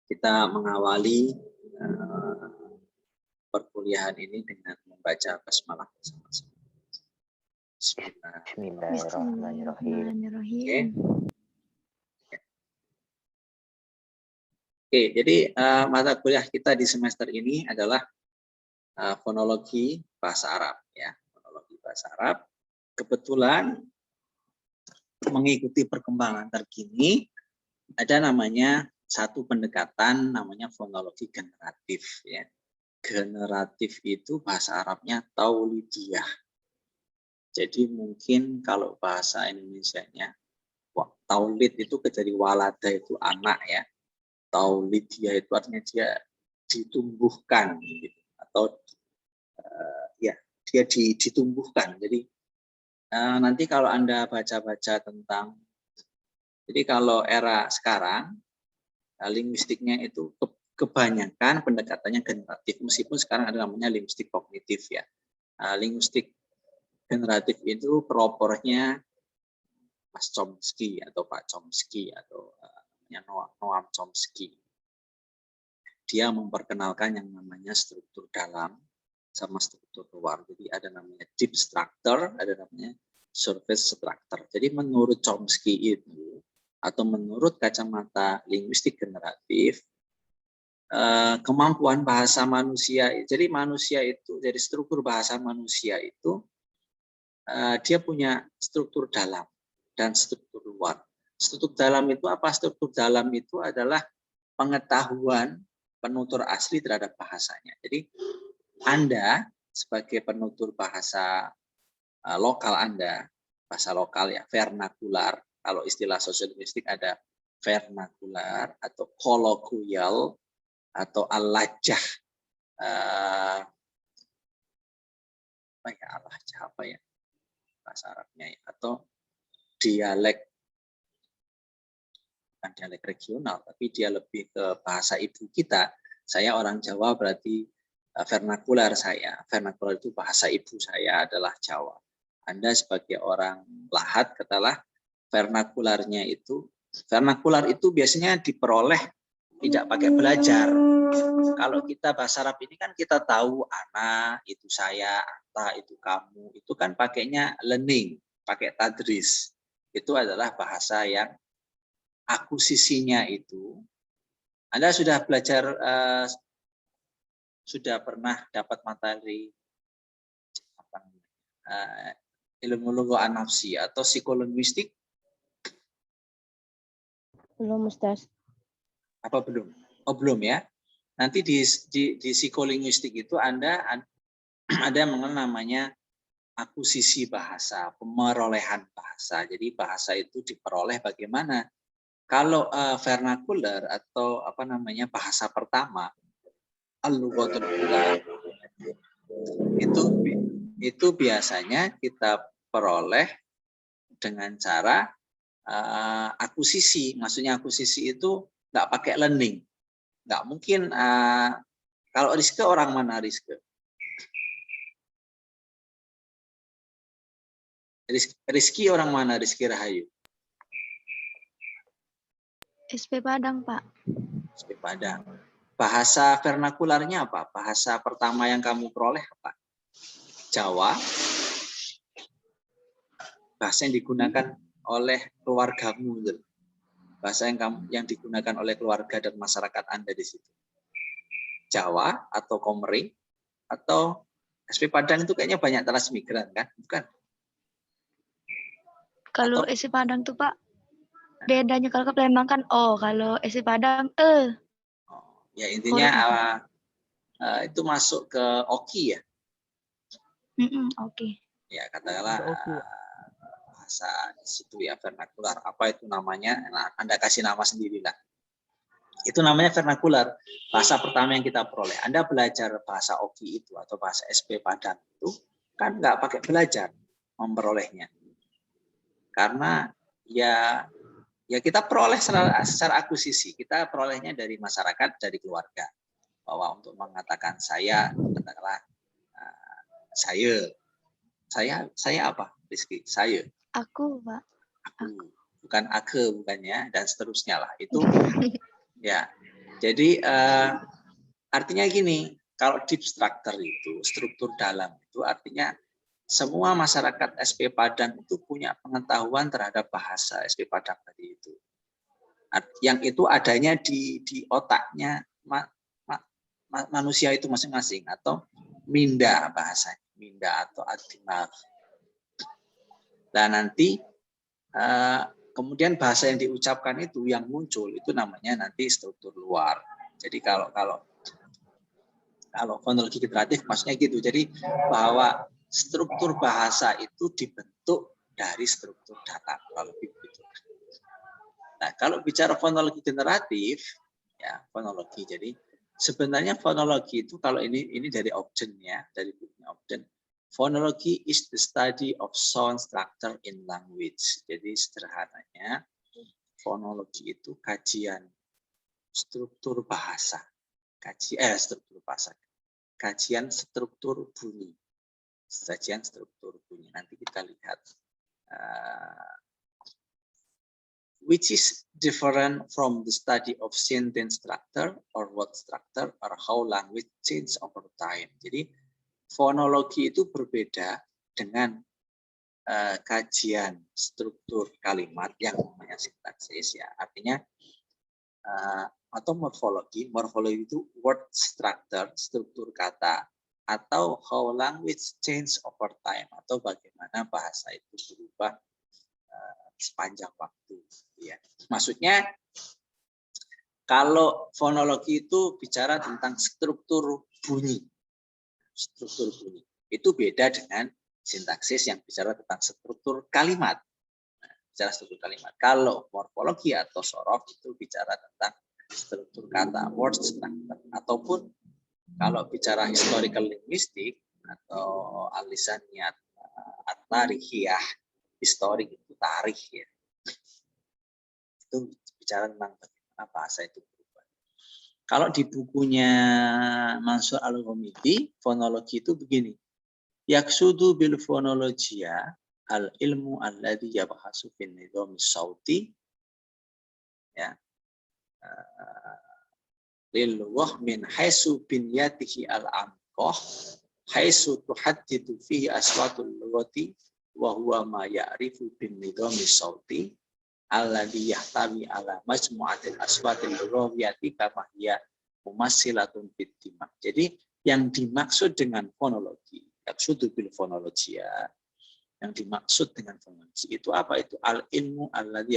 kita mengawali perkuliahan ini dengan membaca basmalah bersama-sama. Bismillahirrahmanirrahim. Oke, jadi mata kuliah kita di semester ini adalah fonologi bahasa Arab, ya, fonologi bahasa Arab. Kebetulan mengikuti perkembangan terkini ada namanya satu pendekatan namanya fonologi generatif, ya. Generatif itu bahasa Arabnya taulidiyah. Jadi mungkin kalau bahasa Indonesianya taulid itu dari walada itu anak, ya. Taulidiyah itu artinya dia ditumbuhkan gitu. Atau ya dia ditumbuhkan. Jadi nanti kalau Anda baca-baca tentang, jadi kalau era sekarang linguistiknya itu kebanyakan pendekatannya generatif, meskipun sekarang ada namanya linguistik kognitif, ya. Linguistik generatif itu propornya Mas Chomsky atau Pak Chomsky atau Noam Chomsky. Dia memperkenalkan yang namanya struktur dalam sama struktur luar. Jadi ada namanya deep structure, ada namanya surface structure. Jadi menurut Chomsky itu, atau menurut kacamata linguistik generatif, kemampuan bahasa manusia, jadi manusia itu, dari struktur bahasa manusia itu, dia punya struktur dalam dan struktur luar. Struktur dalam itu apa? Struktur dalam itu adalah pengetahuan penutur asli terhadap bahasanya. Jadi Anda sebagai penutur bahasa lokal Anda, bahasa lokal, ya, vernakular. Kalau istilah sosiolinguistik ada vernakular atau kolokwial atau al-lajah. Apa ya bahasa Arabnya, ya, atau dialek, bukan dialek regional, tapi dia lebih ke bahasa ibu kita. Saya orang Jawa, berarti vernakular saya. Vernakular itu bahasa ibu saya adalah Jawa. Anda sebagai orang Lahat, katalah vernakularnya itu, vernakular itu biasanya diperoleh tidak pakai belajar. Kalau kita bahasa Arab ini kan kita tahu ana itu saya, anta itu kamu, itu kan pakainya learning, pakai tadris. Itu adalah bahasa yang akusisinya itu. Anda sudah belajar, sudah pernah dapat materi ilmu lugha an-nafsi atau psikolinguistik? Belum, Ustaz. Apa belum? Oh, belum, ya. Nanti di psikolinguistik itu Anda ada yang mengenal namanya akusisi bahasa, pemerolehan bahasa. Jadi bahasa itu diperoleh bagaimana? Kalau vernakular atau apa namanya bahasa pertama, al-lughatul ula, itu biasanya kita peroleh dengan cara akusisi. Maksudnya akusisi itu nggak pakai learning. Nggak mungkin. Kalau Rizke orang mana Rizke? Rizky orang mana Rizky Rahayu? SP Padang, Pak. SP Padang. Bahasa vernakularnya apa? Bahasa pertama yang kamu peroleh apa? Jawa. Bahasa yang digunakan oleh keluargamu. Bahasa yang digunakan oleh keluarga dan masyarakat Anda di situ. Jawa atau Komering atau SP Padang itu kayaknya banyak transmigran, kan? Bukan? Kalau SP Padang tuh, Pak, bedanya kalau ke Palembang kan kalau SP Padang ya intinya itu masuk ke Oki, ya. Oke. Ya katakanlah bahasa di situ, ya, vernakular. Apa itu namanya? Nah, Anda kasih nama sendirilah. Itu namanya vernakular. Bahasa pertama yang kita peroleh. Anda belajar bahasa Oki itu atau bahasa SP Padang itu kan nggak pakai belajar memperolehnya. Karena ya kita peroleh secara akusisi. Kita perolehnya dari masyarakat, dari keluarga. Bahwa untuk mengatakan saya, katakanlah saya apa, Rizky? Saya. Aku, Pak. Aku. bukan age bukannya, dan seterusnya lah. Itu ya. Jadi artinya gini, kalau deep structure itu, struktur dalam itu artinya semua masyarakat SP Padang itu punya pengetahuan terhadap bahasa SP Padang tadi itu. Yang itu adanya di otaknya manusia itu masing-masing, atau minda bahasanya, minda atau adimag. Dan nanti kemudian bahasa yang diucapkan itu yang muncul itu namanya nanti struktur luar. Jadi kalau fonologi generatif maksudnya gitu. Jadi bahwa struktur bahasa itu dibentuk dari struktur data, kalau begitu. Nah, kalau bicara fonologi generatif, ya fonologi. Jadi sebenarnya fonologi itu kalau ini dari Ogden ya, dari bukunya Ogden. Phonology is the study of sound structure in language. Jadi sederhananya, fonologi itu kajian struktur bahasa. Kajian struktur bunyi. Nanti kita lihat. Which is different from the study of sentence structure or word structure or how language change over time. Jadi fonologi itu berbeda dengan kajian struktur kalimat yang namanya sintaksis ya. Artinya atau morfologi itu word structure, struktur kata, atau how language change over time, atau bagaimana bahasa itu berubah sepanjang waktu. Ya. Maksudnya kalau fonologi itu bicara tentang struktur bunyi. Itu beda dengan sintaksis yang bicara tentang struktur kalimat. Kalau morfologi atau sorof itu bicara tentang struktur kata, word structure, ataupun kalau bicara historical linguistic atau alisaniyat at-tarihiyah, historik itu tarikh ya. Itu bicara tentang bagaimana bahasa itu berubah. Kalau di bukunya Mansur Al-Ghamidi, fonologi itu begini. Yaksudu bil fonologia al-ilmu alladhi yabhasu fin nidhami sauti ya. Lil wahmin haisu binyatihi al-amqah haisu tuhaddidu fihi aswatul lughati wa huwa ma ya'rifu bin nidhami sauti alladhi yahtawi ala majmu'atil aswatil lughawiyati kama hiya mumassilatun bid dimag. Jadi yang dimaksud dengan fonologi, yaksudu bil fonologia, yang dimaksud dengan fonologi itu apa? Itu al-ilmu alladhi